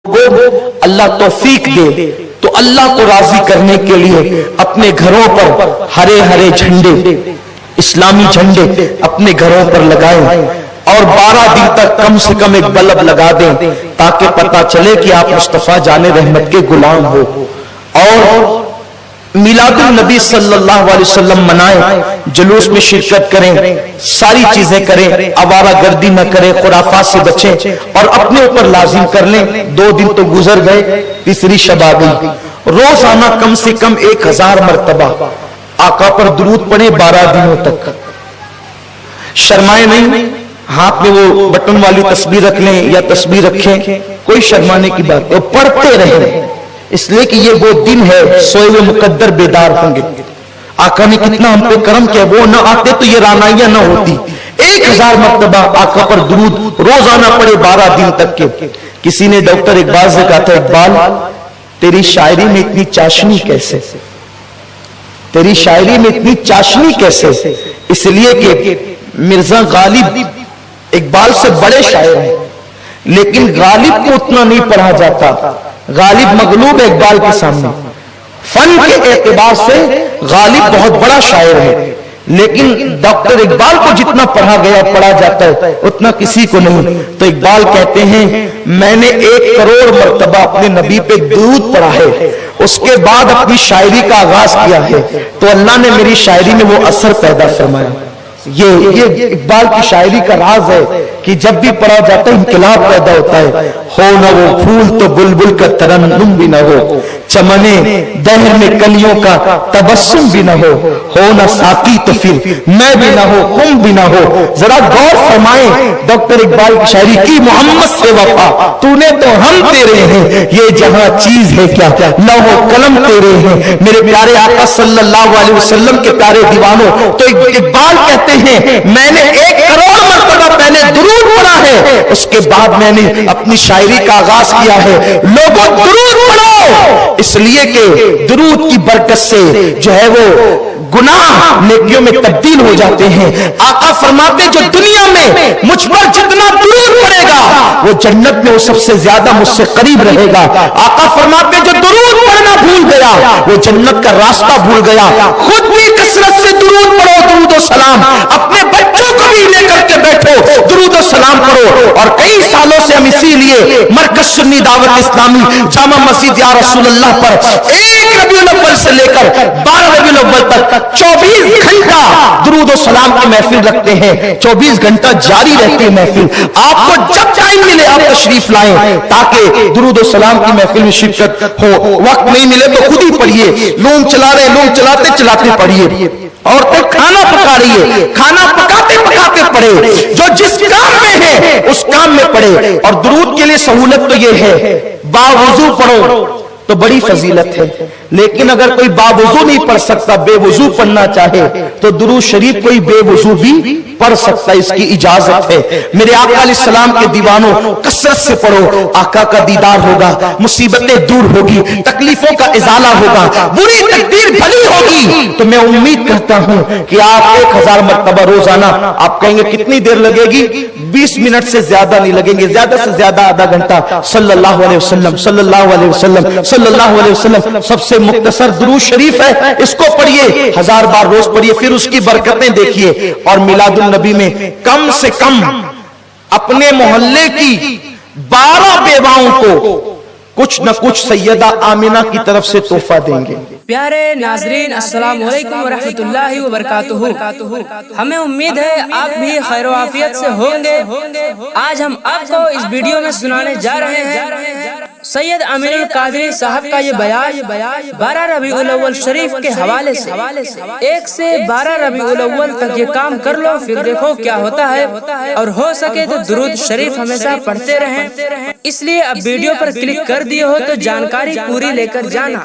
کو اللہ توفیق دے تو اللہ کو راضی کرنے کے لیے اپنے گھروں پر ہرے ہرے جھنڈے، اسلامی جھنڈے اپنے گھروں پر لگائیں اور 12 دن تک کم سے کم ایک بلب لگا دیں تاکہ پتہ چلے کہ آپ مصطفیٰ جان رحمت کے غلام ہو. اور میلاد النبی صلی اللہ علیہ وسلم منائیں، جلوس میں شرکت کریں، ساری چیزیں کریں، آوارہ گردی نہ کریں، خرافات سے بچیں اور اپنے اوپر لازم کر لیں. 2 دن تو گزر گئے، تیسری شب آ گئی. روزانہ کم سے کم 1000 مرتبہ آقا پر درود پڑھیں 12 دنوں تک. شرمائے نہیں، ہاتھ میں وہ بٹن والی تسبیح رکھ لیں یا تسبیح رکھیں، کوئی شرمانے کی بات نہیں، پڑھتے رہیں، اس لیے کہ یہ وہ دن ہے سوئے ہوئے مقدر بیدار ہوں گے. آقا نے کتنا ہم پہ کرم کیا، وہ نہ آتے تو یہ رانائیاں نہ ہوتی. 1000 مرتبہ آقا پر درود روزانہ پڑھے 12 دن تک کے. کسی نے ڈاکٹر اقبال سے کہا تھا، اقبال تیری شاعری میں اتنی چاشنی کیسے، تیری شاعری میں اتنی چاشنی کیسے؟ اس لیے کہ مرزا غالب اقبال سے بڑے شاعر ہیں لیکن غالب کو اتنا نہیں پڑھا جاتا. غالب مغلوب ہے اقبال کے سامنے. فن کے اعتبار سے غالب بہت بڑا شاعر ہے لیکن ڈاکٹر اقبال کو جتنا پڑھا گیا پڑھا جاتا ہے اتنا کسی کو نہیں. تو اقبال کہتے ہیں میں نے 1 کروڑ مرتبہ اپنے نبی پہ درود پڑھا ہے، اس کے بعد اپنی شاعری کا آغاز کیا ہے تو اللہ نے میری شاعری میں وہ اثر پیدا فرمایا. یہ اقبال کی شاعری کا راز ہے کہ جب بھی پڑھا جاتا ہے انقلاب پیدا ہوتا ہے. ہو نہ وہ پھول تو بلبل کا ترنم بھی نہ ہو، چمنے دہر میں کلیوں کا تبسم بھی نہ ہو نہ ساقی تو پھر میں بھی نہ ہو تم بھی نہ ہو. ذرا غور فرمائیں ڈاکٹر اقبال کی شاعری کی، محمد سے وفا تو نے تو ہم تیرے ہیں، یہ جہاں چیز ہے کیا لوح و قلم تیرے ہیں. میرے پیارے آقا صلی اللہ علیہ وسلم کے پیارے دیوانوں، تو اقبال کہتے ہیں میں نے 1 کروڑ مرتبہ پہلے درود پڑھا ہے، اس کے بعد میں نے اپنی شاعری کا آغاز کیا ہے. لوگوں درود پڑھو، اس لیے کہ درود کی برکت سے جو ہے وہ گناہ نیکیوں میں تبدیل ہو جاتے ہیں. آقا فرماتے جو دنیا میں مجھ پر جتنا درود پڑے گا وہ جنت میں وہ سب سے زیادہ مجھ سے قریب رہے گا. آقا فرماتے جو درود پڑھنا بھول گیا وہ جنت کا راستہ بھول گیا. خود بھی کثرت سے درود پڑھو، درود و سلام، اپنے بچوں کو بھی لے کر کے بیٹھو درود و سلام پڑھو. اور کئی سالوں سے ہم اسی لیے مرکز سنی دعوت اسلامی جامع مسجد یا رسول اللہ پر 1 ربیع الاول سے لے کر 12 ربیع الاول تک 24 گھنٹہ درود و سلام کی محفل رکھتے ہیں. 24 گھنٹہ جاری رہتی ہے محفل. آپ کو جب ٹائم ملے آپ تشریف لائیں تاکہ درود و سلام کی محفل میں شرکت ہو. وقت نہیں ملے تو خود ہی پڑھیے، لوگ چلا رہے لوگ چلاتے چلاتے پڑھیے. عورتیں کھانا پکا رہی ہے، کھانا پکاتے پکاتے پڑھے، جو جس کام میں ہے اس کام میں پڑھے. اور درود کے لیے سہولت تو یہ ہے باوضو پڑھو تو بڑی فضیلت ہے، لیکن اگر کوئی باوضو نہیں پڑھ سکتا، بے وضو پڑھنا چاہے تو درود شریف کوئی بے وضو بھی پڑھ سکتا، اس کی اجازت ہے. میرے آقا علیہ السلام کے دیوانوں کثرت سے پڑھو، آقا کا دیدار ہوگا، مصیبتیں دور ہوگی، تکلیفوں کا ازالہ ہوگا، بری تقدیر بھلی ہوگی. تو میں امید کرتا ہوں کہ آپ 1000 مرتبہ روزانہ. آپ کہیں گے کتنی دیر لگے گی؟ 20 منٹ سے زیادہ نہیں لگیں گے، زیادہ سے زیادہ آدھا گھنٹہ. صلی اللہ علیہ وسلم صلی اللہ علیہ وسلم صلی اللہ علیہ وسلم سب سے مختصر درود شریف ہے، اس کو پڑھیے، 1000 بار روز پڑھیے، پھر اس کی برکتیں دیکھیے. اور میلاد النبی میں کم سے کم اپنے محلے کی 12 بیواؤں کو کچھ نہ کچھ سیدہ آمنہ کی طرف سے تحفہ دیں گے. پیارے ناظرین السلام علیکم ورحمۃ اللہ وبرکاتہ. ہمیں امید ہے آپ بھی خیر و عافیت سے ہوں گے. آج ہم آپ کو اس ویڈیو میں سنانے جا رہے ہیں سید امین القادری صاحب کا یہ بیان 12 ربیع الاول شریف کے حوالے سے. 1 سے 12 ربیع الاول تک یہ کام کر لو، پھر دیکھو کیا ہوتا ہے. اور ہو سکے تو درود شریف ہمیشہ پڑھتے رہیں. اس لیے اب ویڈیو پر کلک کر دیے ہو تو جانکاری پوری لے کر جانا.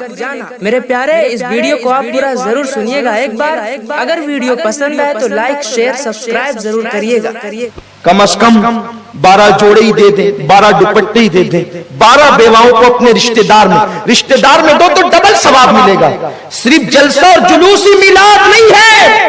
میرے پیارے اس ویڈیو کو آپ پورا ضرور سنیے گا ایک بار. اگر ویڈیو پسند آئے تو لائک شیئر سبسکرائب ضرور کریے گا. کم از کم 12 جوڑے ہی دے دیں، 12 دوپٹے ہی دے دیں. 12 بیواؤں کو اپنے رشتہ دار میں دو تو ڈبل ثواب ملے گا. صرف جلسہ اور جلوس ہی میلاد نہیں ہے،